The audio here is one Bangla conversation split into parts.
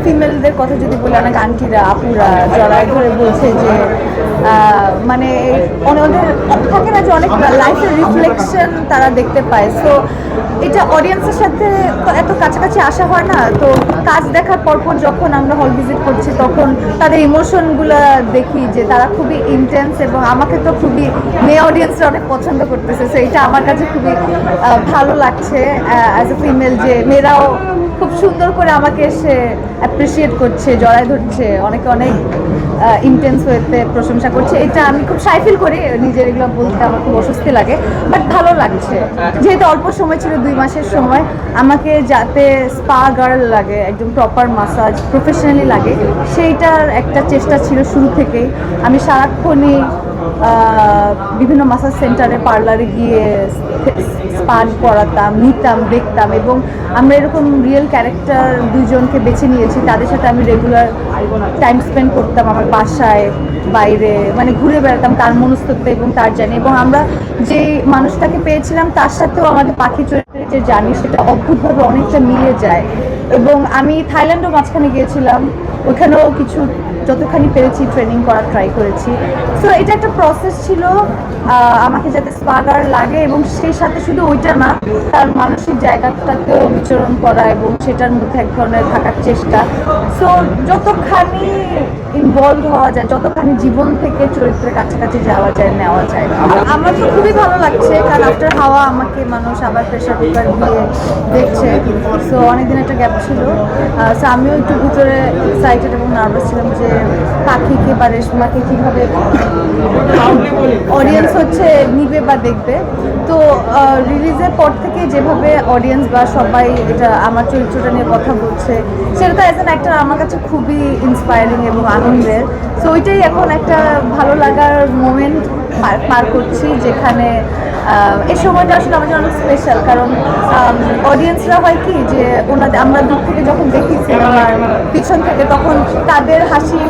ফিমেলদের কথা যদি বলি, অনেক আন্টিরা আপুরা জড়ায় ধরে বলছে যে মানে ওদের থাকে না যে অনেক লাইফের রিফ্লেকশন তারা দেখতে পায়। সো এটা অডিয়েন্সের সাথে তো এত কাছাকাছি আসা হয় না, তো কাজ দেখার পরপর যখন আমরা হল ভিজিট করছি তখন তাদের ইমোশনগুলো দেখি যে তারা খুবই ইন্টেন্স, এবং আমাকে তো খুবই মেয়ে অডিয়েন্সরা অনেক পছন্দ করতেছে। সো এটা আমার কাছে খুবই ভালো লাগছে অ্যাজ এ ফিমেল, যে মেয়েরাও খুব সুন্দর করে আমাকে এসে অ্যাপ্রিসিয়েট করছে, জড়ায় ধরছে, অনেকে অনেক ইন্টেন্স ওয়েতে প্রশংসা করছে। এটা আমি খুব শাই ফিল করি, নিজের এগুলো বলতে আমার খুব অস্বস্তি লাগে, বাট ভালো লাগছে। যেহেতু অল্প সময় ছিল, 2 মাসের সময়, আমাকে যাতে স্পা গার্ল লাগে, একদম প্রপার মাসাজ প্রফেশনালি লাগে, সেইটার একটা চেষ্টা ছিল শুরু থেকেই। আমি সারাক্ষণই বিভিন্ন মাসাজ সেন্টারে, পার্লারে গিয়ে স্পা করাতাম, নিতাম, দেখতাম, এবং আমরা এরকম রিয়েল ক্যারেক্টার দুজনকে বেছে নিয়েছি, তাদের সাথে আমি রেগুলার টাইম স্পেন্ড করতাম আমার বাসায়, বাইরে, মানে ঘুরে বেড়াতাম তার মনস্তত্ত্বে এবং তার জানি, এবং আমরা যে মানুষটাকে পেয়েছিলাম তার সাথেও আমাদের পাখি চরিত্রের যে জানি সেটা অদ্ভুতভাবে অনেকটা মিলে যায়। এবং আমি থাইল্যান্ডও মাঝখানে গিয়েছিলাম, ওখানেও কিছু যতখানি পেরেছি ট্রেনিং করার ট্রাই করেছি। সো এটা একটা প্রসেস ছিল আমাকে যাতে স্পাগার লাগে, এবং সেই সাথে শুধু ওইটা না, তার মানসিক জায়গাটাকেও বিচরণ করা এবং সেটার মধ্যে এক ধরনের থাকার চেষ্টা। সো যতখানি ইনভলভ হওয়া যায়, যতখানি জীবন থেকে চরিত্রের কাছাকাছি যাওয়া যায়, নেওয়া যায়। আমার তো খুবই ভালো লাগছে, কারণ আফটার হাওয়া আমাকে মানুষ আবার প্রেশার কুকার দিয়ে দেখছে। সো অনেকদিন একটা গ্যাপ ছিল, সো আমিও একটু ভিতরে এক্সাইটেড এবং নার্ভাস ছিলাম যে পাখিকে বা রেশমাকে কীভাবে অডিয়েন্স নিবে বা দেখবে। তো রিলিজের পর থেকে যেভাবে অডিয়েন্স বা সবাই এটা আমার চরিত্রটা নিয়ে কথা বলছে, সেটা তো অ্যাজ অ্যান অ্যাক্টর আমার কাছে খুবই ইন্সপায়ারিং এবং আনন্দের। সো ওইটাই এখন একটা ভালো লাগার মোমেন্ট পার করছি, যেখানে এই সময়টা আসলে আমার জন্য অনেক স্পেশাল, কারণ অডিয়েন্সরা হয় কি যে আমরা দূর থেকে যখন দেখি সিনেমার পিছন থেকে, তখন তাদের হাসি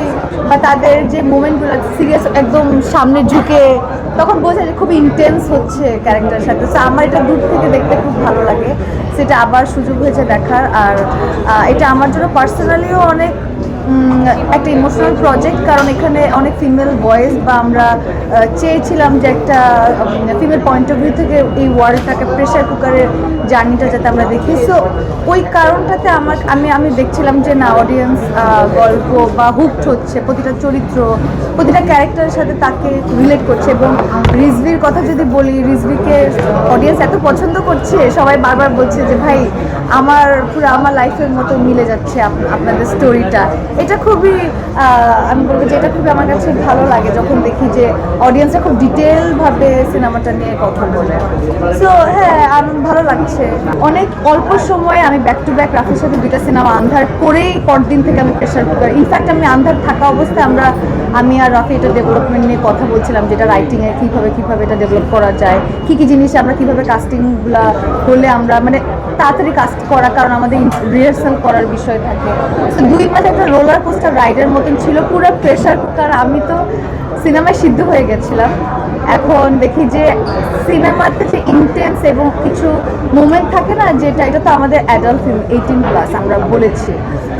বা তাদের যে মোমেন্টগুলো সিরিয়াস একদম সামনে ঝুঁকে, তখন বোঝা যায় খুব ইন্টেন্স হচ্ছে ক্যারেক্টারের সাথে। সো আমার এটা দূর থেকে দেখতে খুব ভালো লাগে, সেটা আবার সুযোগ হয়েছে দেখার। আর এটা আমার জন্য পার্সোনালিও অনেক একটা ইমোশনাল প্রজেক্ট, কারণ এখানে অনেক ফিমেল ভয়েস, বা আমরা চেয়েছিলাম যে একটা ফিমেল পয়েন্ট অফ ভিউ থেকে এই ওয়ার্ল্ডটাকে, প্রেশার কুকারের জার্নিটা যাতে আমরা দেখি। সো ওই কারণটাতে আমি দেখছিলাম যে না, অডিয়েন্স গল্প বা হুকড হচ্ছে, প্রতিটা চরিত্র, প্রতিটা ক্যারেক্টারের সাথে তাকে রিলেট করছে। এবং রিজভির কথা যদি বলি, রিজভিকে অডিয়েন্স এত পছন্দ করছে, সবাই বারবার বলছে যে ভাই পুরো আমার লাইফের মতো মিলে যাচ্ছে আপনাদের স্টোরিটা। এটা খুবই আমি বলবো যে এটা খুবই আমার কাছে ভালো লাগে যখন দেখি যে অডিয়েন্সরা খুব ডিটেলভাবে সিনেমাটা নিয়ে কথা বলে। সো হ্যাঁ, আমার ভালো লাগছে। অনেক অল্প সময়ে আমি ব্যাক টু ব্যাক রাফির সাথে 2টা সিনেমা আন্ধার করেই পরদিন থেকে আমি প্রেশার কুকার, ইনফ্যাক্ট আমি আন্ধার থাকা অবস্থায় আমি আর রাফি এটা ডেভেলপমেন্ট নিয়ে কথা বলছিলাম, যেটা রাইটিংয়ে কীভাবে এটা ডেভেলপ করা যায়, কী জিনিস আমরা কীভাবে কাস্টিংগুলো করলে আমরা মানে তাড়াতাড়ি কাস্ট করা, কারণ আমাদের রিহার্সাল করার বিষয় থাকে। 2 মাস একটা রোলার কোস্টার রাইডের মতন ছিল, পুরো প্রেশার কুকার। আমি তো সিনেমায় সিদ্ধ হয়ে গেছিলাম। এখন দেখি যে সিনেমাতে যে ইন্টেন্স এবং কিছু মোমেন্ট থাকে না, যেটা এটা তো আমাদের অ্যাডাল্ট ফিল্ম, 18+ আমরা বলেছি।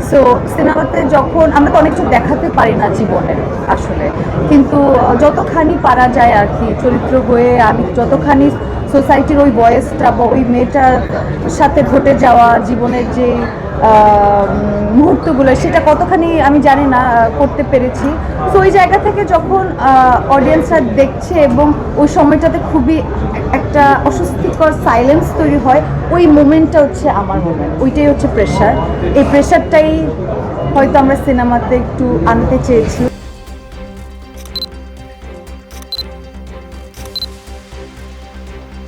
সো সিনেমাতে যখন আমরা তো অনেক কিছু দেখাতে পারি না জীবনে আসলে, কিন্তু যতখানি পারা যায় আর কি, চরিত্র হয়ে আমি যতখানি সোসাইটির ওই বয়েসটা বা ওই মেয়েটার সাথে ঘটে যাওয়া জীবনের যে মুহূর্তগুলো, সেটা কতখানি আমি জানি না করতে পেরেছি। তো ওই জায়গা থেকে যখন অডিয়েন্সরা দেখছে এবং ওই সময়টাতে খুবই একটা অস্বস্তিকর সাইলেন্স তৈরি হয়, ওই মোমেন্টটা হচ্ছে আমার মোমেন্ট, ওইটাই হচ্ছে প্রেশার। এই প্রেশারটাই হয়তো আমরা সিনেমাতে একটু আনতে চেয়েছি।